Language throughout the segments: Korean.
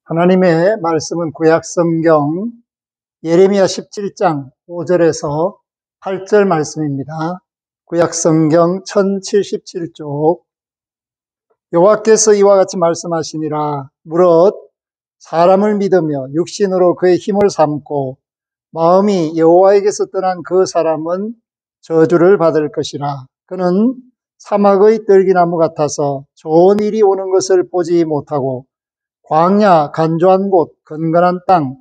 하나님의 말씀은 구약성경 예레미야 17장 5절에서 8절 말씀입니다. 구약성경 1077쪽 여호와께서 이와 같이 말씀하시니라. 무릇 사람을 믿으며 육신으로 그의 힘을 삼고 마음이 여호와에게서 떠난 그 사람은 저주를 받을 것이라. 그는 사막의 떨기나무 같아서 좋은 일이 오는 것을 보지 못하고 광야 간조한 곳 건건한 땅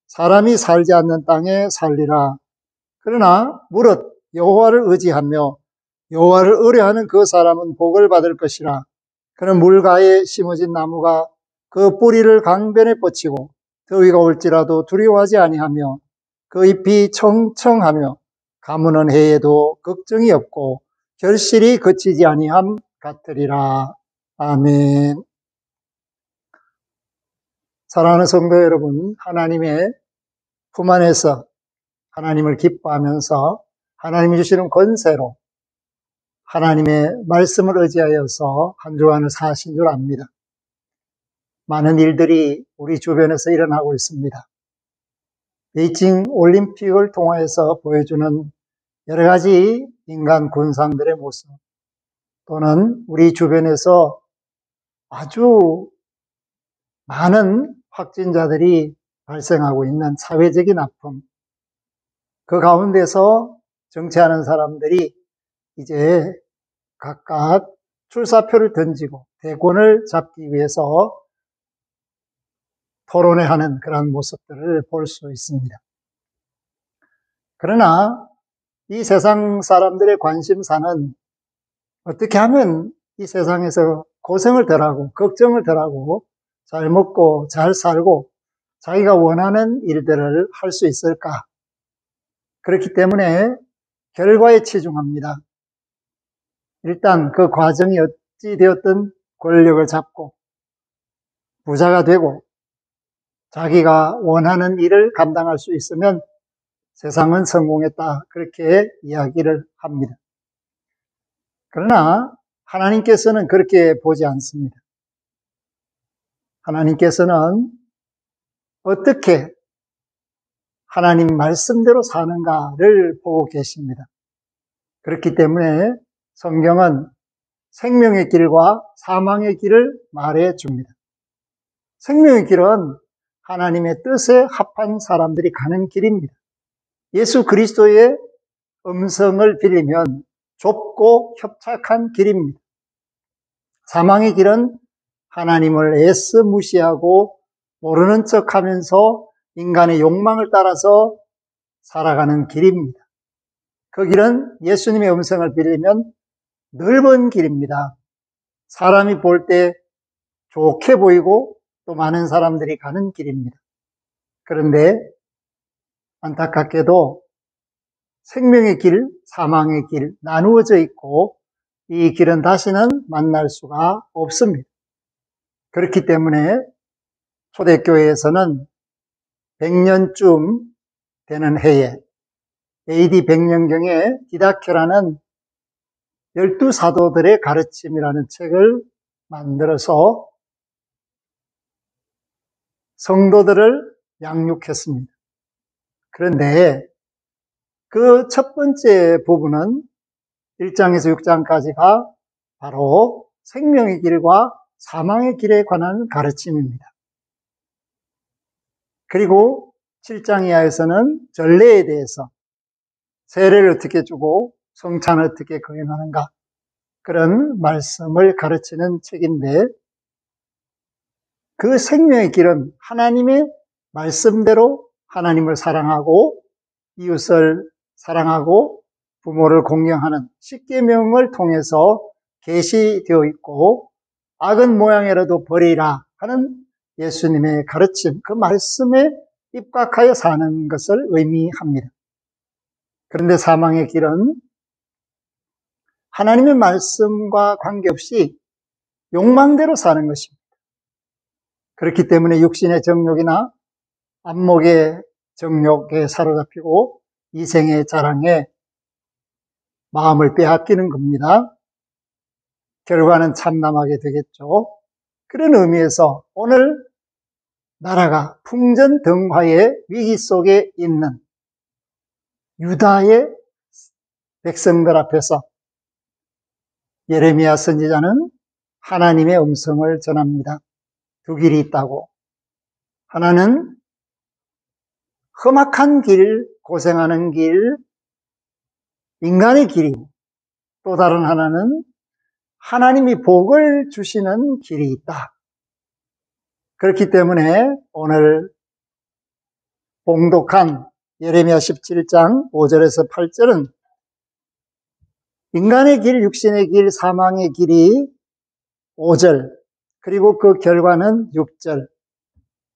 사람이 살지 않는 땅에 살리라. 그러나 무릇 여호와를 의지하며 여호와를 의뢰하는 그 사람은 복을 받을 것이라. 그는 물가에 심어진 나무가 그 뿌리를 강변에 뻗치고 더위가 올지라도 두려워하지 아니하며 그 잎이 청청하며 가무는 해에도 걱정이 없고 결실이 그치지 아니함 같으리라. 아멘. 사랑하는 성도 여러분, 하나님의 품 안에서 하나님을 기뻐하면서 하나님이 주시는 권세로 하나님의 말씀을 의지하여서 한 주간을 사신 줄 압니다. 많은 일들이 우리 주변에서 일어나고 있습니다. 베이징 올림픽을 통해서 보여주는 여러 가지 인간 군상들의 모습, 또는 우리 주변에서 아주 많은 확진자들이 발생하고 있는 사회적인 아픔, 그 가운데서 정치하는 사람들이 이제 각각 출사표를 던지고 대권을 잡기 위해서 토론회하는 그런 모습들을 볼 수 있습니다. 그러나 이 세상 사람들의 관심사는 어떻게 하면 이 세상에서 고생을 덜하고 걱정을 덜하고 잘 먹고 잘 살고 자기가 원하는 일들을 할 수 있을까? 그렇기 때문에 결과에 치중합니다. 일단 그 과정이 어찌 되었든 권력을 잡고 부자가 되고 자기가 원하는 일을 감당할 수 있으면 세상은 성공했다, 그렇게 이야기를 합니다. 그러나 하나님께서는 그렇게 보지 않습니다. 하나님께서는 어떻게 하나님 말씀대로 사는가를 보고 계십니다. 그렇기 때문에 성경은 생명의 길과 사망의 길을 말해 줍니다. 생명의 길은 하나님의 뜻에 합한 사람들이 가는 길입니다. 예수 그리스도의 음성을 빌리면 좁고 협착한 길입니다. 사망의 길은 하나님을 애써 무시하고 모르는 척하면서 인간의 욕망을 따라서 살아가는 길입니다. 그 길은 예수님의 음성을 빌리면 넓은 길입니다. 사람이 볼 때 좋게 보이고 또 많은 사람들이 가는 길입니다. 그런데 안타깝게도 생명의 길, 사망의 길 나누어져 있고 이 길은 다시는 만날 수가 없습니다. 그렇기 때문에 초대교회에서는 100년쯤 되는 해에 AD 100년경에 디다케라는 12사도들의 가르침이라는 책을 만들어서 성도들을 양육했습니다. 그런데 그 첫 번째 부분은 1장에서 6장까지가 바로 생명의 길과 사망의 길에 관한 가르침입니다. 그리고 7장 이하에서는 전례에 대해서 세례를 어떻게 주고 성찬을 어떻게 거행하는가, 그런 말씀을 가르치는 책인데, 그 생명의 길은 하나님의 말씀대로 하나님을 사랑하고 이웃을 사랑하고 부모를 공경하는 십계명을 통해서 계시되어 있고, 악은 모양이라도 버리라 하는 예수님의 가르침, 그 말씀에 입각하여 사는 것을 의미합니다. 그런데 사망의 길은 하나님의 말씀과 관계없이 욕망대로 사는 것입니다. 그렇기 때문에 육신의 정욕이나 안목의 정욕에 사로잡히고 이생의 자랑에 마음을 빼앗기는 겁니다. 결과는 참담하게 되겠죠. 그런 의미에서 오늘 나라가 풍전등화의 위기 속에 있는 유다의 백성들 앞에서 예레미야 선지자는 하나님의 음성을 전합니다. 두 길이 있다고. 하나는 험악한 길, 고생하는 길, 인간의 길이고, 또 다른 하나는 하나님이 복을 주시는 길이 있다. 그렇기 때문에 오늘 봉독한 예레미야 17장 5절에서 8절은 인간의 길, 육신의 길, 사망의 길이 5절, 그리고 그 결과는 6절,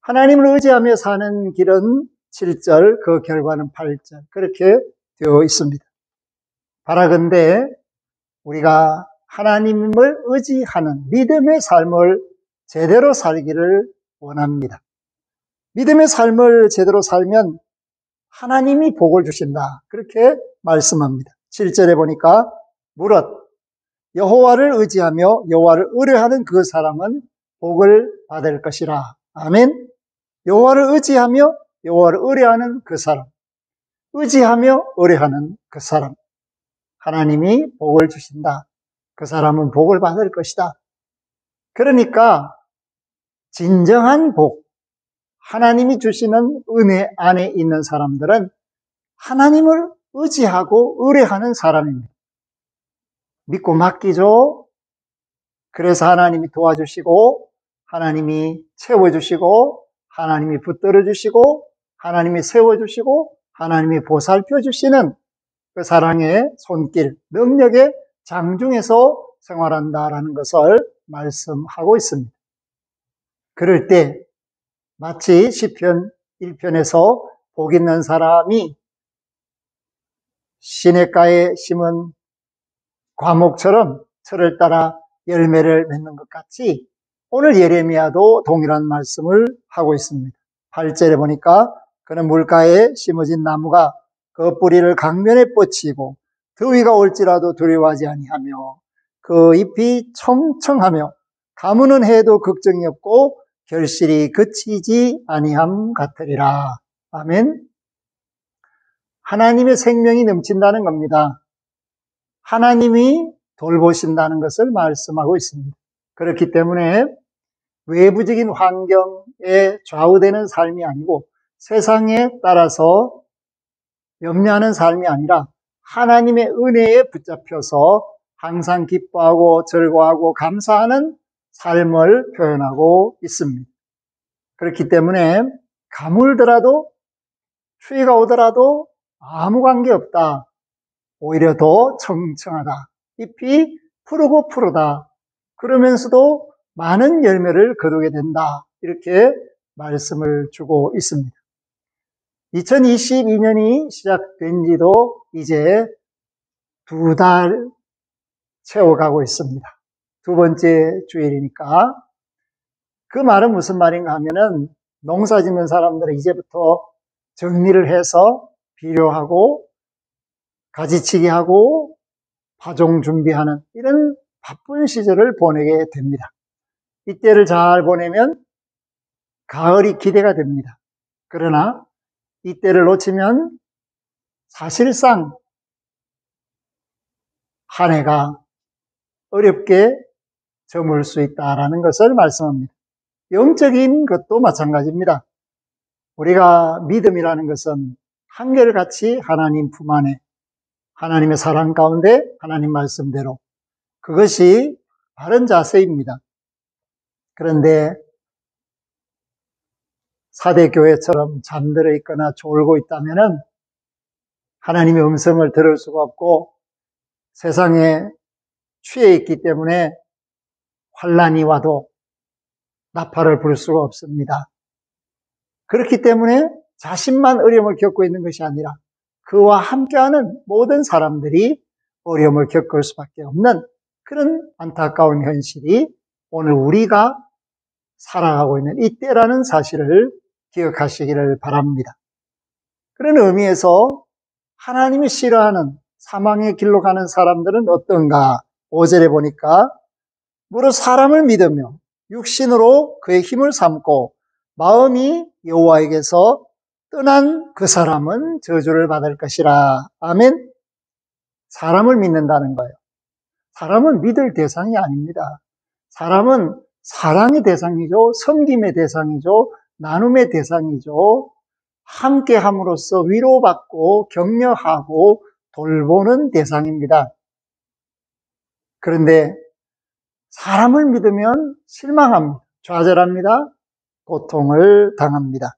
하나님을 의지하며 사는 길은 7절, 그 결과는 8절, 그렇게 되어 있습니다. 바라건대 우리가 하나님을 의지하는 믿음의 삶을 제대로 살기를 원합니다. 믿음의 삶을 제대로 살면 하나님이 복을 주신다. 그렇게 말씀합니다. 7절에 보니까 무릇 여호와를 의지하며 여호와를 의뢰하는 그 사람은 복을 받을 것이라. 아멘. 여호와를 의지하며 여호와를 의뢰하는 그 사람, 의지하며 의뢰하는 그 사람, 하나님이 복을 주신다. 그 사람은 복을 받을 것이다. 그러니까 진정한 복, 하나님이 주시는 은혜 안에 있는 사람들은 하나님을 의지하고 의뢰하는 사람입니다. 믿고 맡기죠. 그래서 하나님이 도와주시고, 하나님이 채워주시고, 하나님이 붙들어주시고, 하나님이 세워주시고, 하나님이 보살펴주시는 그 사랑의 손길, 능력의 장중에서 생활한다라는 것을 말씀하고 있습니다. 그럴 때 마치 시편 1편에서 복 있는 사람이 시냇가에 심은 과목처럼 철을 따라 열매를 맺는 것 같이 오늘 예레미야도 동일한 말씀을 하고 있습니다. 8절에 보니까 그는 물가에 심어진 나무가 그 뿌리를 강면에 뻗치고 더위가 올지라도 두려워하지 아니하며 그 잎이 청청하며 가무는 해도 걱정이 없고 결실이 그치지 아니함 같으리라. 아멘. 하나님의 생명이 넘친다는 겁니다. 하나님이 돌보신다는 것을 말씀하고 있습니다. 그렇기 때문에 외부적인 환경에 좌우되는 삶이 아니고 세상에 따라서 염려하는 삶이 아니라 하나님의 은혜에 붙잡혀서 항상 기뻐하고 즐거워하고 감사하는 삶을 표현하고 있습니다. 그렇기 때문에 가물더라도 추위가 오더라도 아무 관계없다. 오히려 더 청청하다. 잎이 푸르고 푸르다. 그러면서도 많은 열매를 거두게 된다. 이렇게 말씀을 주고 있습니다. 2022년이 시작된 지도 이제 2달 채워가고 있습니다. 두 번째 주일이니까. 그 말은 무슨 말인가 하면은 농사 짓는 사람들은 이제부터 정리를 해서 비료하고 가지치기 하고 파종 준비하는 이런 바쁜 시절을 보내게 됩니다. 이때를 잘 보내면 가을이 기대가 됩니다. 그러나 이때를 놓치면 사실상 한 해가 어렵게 저물 수 있다라는 것을 말씀합니다. 영적인 것도 마찬가지입니다. 우리가 믿음이라는 것은 한결같이 하나님 품 안에 하나님의 사랑 가운데 하나님 말씀대로 그것이 바른 자세입니다. 그런데 사대교회처럼 잠들어 있거나 졸고 있다면은 하나님의 음성을 들을 수가 없고 세상에 취해 있기 때문에 환난이 와도 나팔을 불 수가 없습니다. 그렇기 때문에 자신만 어려움을 겪고 있는 것이 아니라 그와 함께하는 모든 사람들이 어려움을 겪을 수밖에 없는 그런 안타까운 현실이 오늘 우리가 살아가고 있는 이때라는 사실을 기억하시기를 바랍니다. 그런 의미에서 하나님이 싫어하는 사망의 길로 가는 사람들은 어떤가? 5절에 보니까 무릇 사람을 믿으며 육신으로 그의 힘을 삼고 마음이 여호와에게서 떠난 그 사람은 저주를 받을 것이라. 아멘. 사람을 믿는다는 거예요. 사람은 믿을 대상이 아닙니다. 사람은 사랑의 대상이죠. 섬김의 대상이죠. 나눔의 대상이죠. 함께 함으로써 위로받고 격려하고 돌보는 대상입니다. 그런데 사람을 믿으면 실망합니다. 좌절합니다. 고통을 당합니다.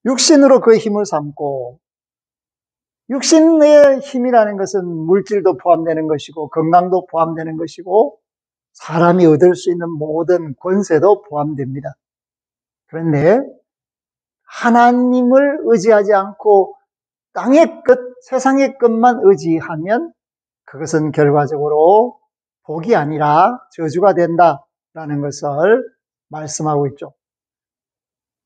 육신으로 그 힘을 삼고, 육신의 힘이라는 것은 물질도 포함되는 것이고 건강도 포함되는 것이고 사람이 얻을 수 있는 모든 권세도 포함됩니다. 그런데 하나님을 의지하지 않고 땅의 끝, 세상의 끝만 의지하면 그것은 결과적으로 복이 아니라 저주가 된다라는 것을 말씀하고 있죠.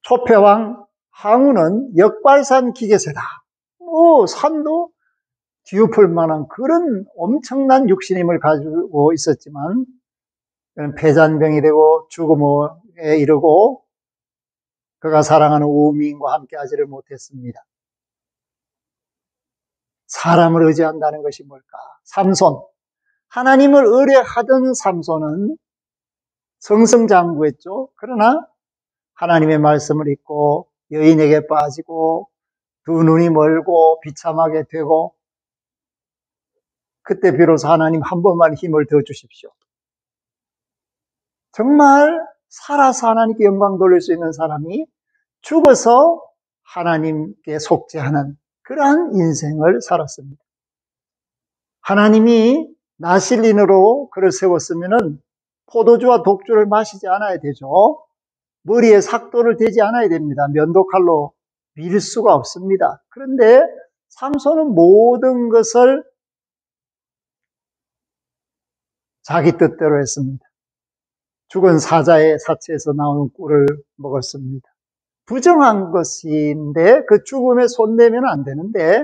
초패왕 항우는 역발산 기계세다. 산도 뒤엎을 만한 그런 엄청난 육신의 힘을 가지고 있었지만 폐잔병이 되고 죽음에 이르고 그가 사랑하는 우미인과 함께 하지를 못했습니다. 사람을 의지한다는 것이 뭘까? 삼손, 하나님을 의뢰하던 삼손은 승승장구했죠. 그러나 하나님의 말씀을 잊고 여인에게 빠지고 두 눈이 멀고 비참하게 되고 그때 비로소 하나님 한 번만 힘을 더 주십시오. 정말 살아서 하나님께 영광 돌릴 수 있는 사람이 죽어서 하나님께 속죄하는 그러한 인생을 살았습니다. 하나님이 나실린으로 그를 세웠으면 포도주와 독주를 마시지 않아야 되죠. 머리에 삭도를 대지 않아야 됩니다. 면도칼로 밀 수가 없습니다. 그런데 삼손은 모든 것을 자기 뜻대로 했습니다. 죽은 사자의 사체에서 나오는 꿀을 먹었습니다. 부정한 것인데 그 죽음에 손대면 안 되는데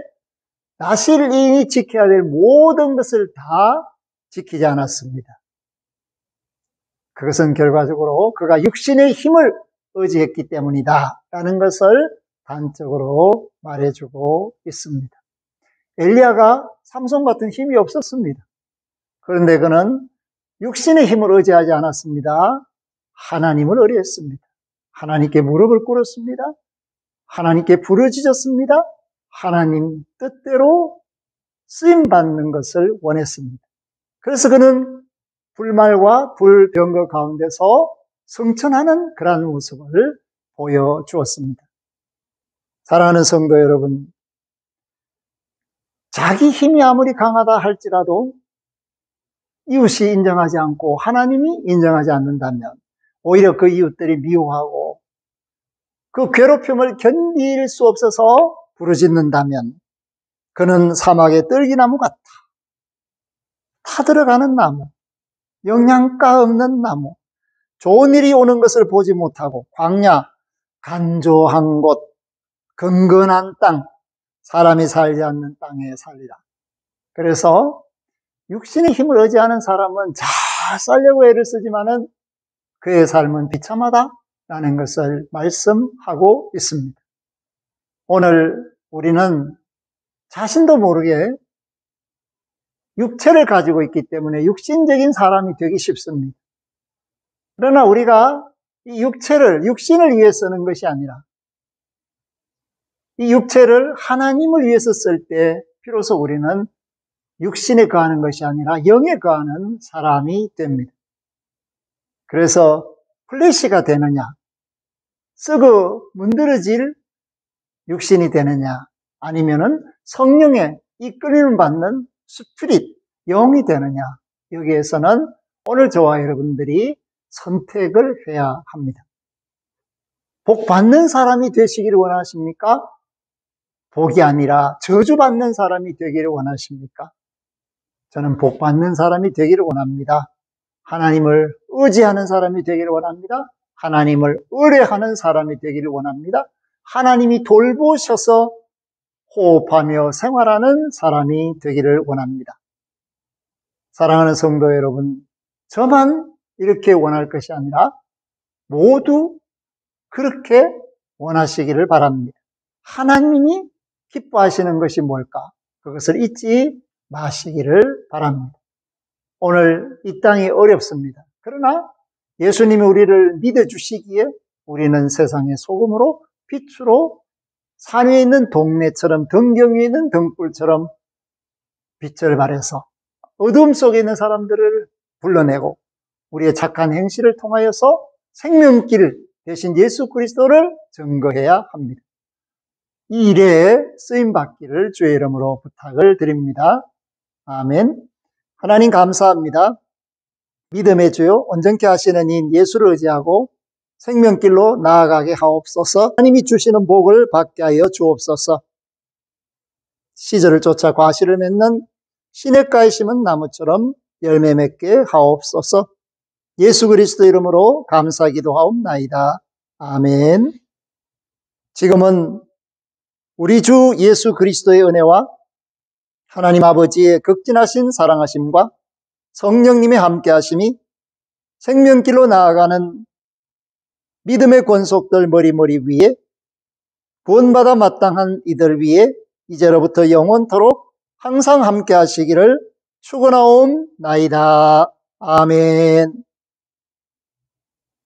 나실인이 지켜야 될 모든 것을 다 지키지 않았습니다. 그것은 결과적으로 그가 육신의 힘을 의지했기 때문이다 라는 것을 단적으로 말해주고 있습니다. 엘리야가 삼손 같은 힘이 없었습니다. 그런데 그는 육신의 힘을 의지하지 않았습니다. 하나님을 의뢰했습니다. 하나님께 무릎을 꿇었습니다. 하나님께 부르짖었습니다. 하나님 뜻대로 쓰임받는 것을 원했습니다. 그래서 그는 불말과 불병거 가운데서 승천하는 그러한 모습을 보여주었습니다. 사랑하는 성도 여러분, 자기 힘이 아무리 강하다 할지라도 이웃이 인정하지 않고 하나님이 인정하지 않는다면 오히려 그 이웃들이 미워하고 그 괴롭힘을 견딜 수 없어서 부르짖는다면 그는 사막의 떨기나무 같다. 타들어가는 나무, 영양가 없는 나무, 좋은 일이 오는 것을 보지 못하고 광야, 간조한 곳, 건건한 땅, 사람이 살지 않는 땅에 살리라. 그래서 육신의 힘을 의지하는 사람은 잘 살려고 애를 쓰지만은 그의 삶은 비참하다라는 것을 말씀하고 있습니다. 오늘 우리는 자신도 모르게 육체를 가지고 있기 때문에 육신적인 사람이 되기 쉽습니다. 그러나 우리가 이 육신을 위해 쓰는 것이 아니라 이 육체를 하나님을 위해서 쓸 때 비로소 우리는 육신에 거하는 것이 아니라 영에 거하는 사람이 됩니다. 그래서 플래시가 되느냐, 썩어 문드러질 육신이 되느냐, 아니면은 성령의 이끌림을 받는 스피릿, 영이 되느냐, 여기에서는 오늘 저와 여러분들이 선택을 해야 합니다. 복 받는 사람이 되시기를 원하십니까? 복이 아니라 저주받는 사람이 되기를 원하십니까? 저는 복 받는 사람이 되기를 원합니다. 하나님을 의지하는 사람이 되기를 원합니다. 하나님을 의뢰하는 사람이 되기를 원합니다. 하나님이 돌보셔서 호흡하며 생활하는 사람이 되기를 원합니다. 사랑하는 성도 여러분, 저만 이렇게 원할 것이 아니라 모두 그렇게 원하시기를 바랍니다. 하나님이 기뻐하시는 것이 뭘까? 그것을 잊지 마시기를 바랍니다. 오늘 이 땅이 어렵습니다. 그러나 예수님이 우리를 믿어주시기에 우리는 세상의 소금으로 빛으로 산 위에 있는 동네처럼 등경 위에 있는 등불처럼 빛을 발해서 어둠 속에 있는 사람들을 불러내고 우리의 착한 행실을 통하여서 생명길 대신 예수 그리스도를 증거해야 합니다. 이 일에 쓰임받기를 주의 이름으로 부탁을 드립니다. 아멘. 하나님 감사합니다. 믿음의 주요 온전케 하시는 인 예수를 의지하고 생명길로 나아가게 하옵소서. 하나님이 주시는 복을 받게 하여 주옵소서. 시절을 쫓아 과실을 맺는 시냇가에 심은 나무처럼 열매 맺게 하옵소서. 예수 그리스도 이름으로 감사 기도하옵나이다. 아멘. 지금은 우리 주 예수 그리스도의 은혜와 하나님 아버지의 극진하신 사랑하심과 성령님의 함께하심이 생명길로 나아가는 믿음의 권속들 머리머리 위에 구원받아 마땅한 이들 위에 이제로부터 영원토록 항상 함께하시기를 축원하옵나이다. 아멘.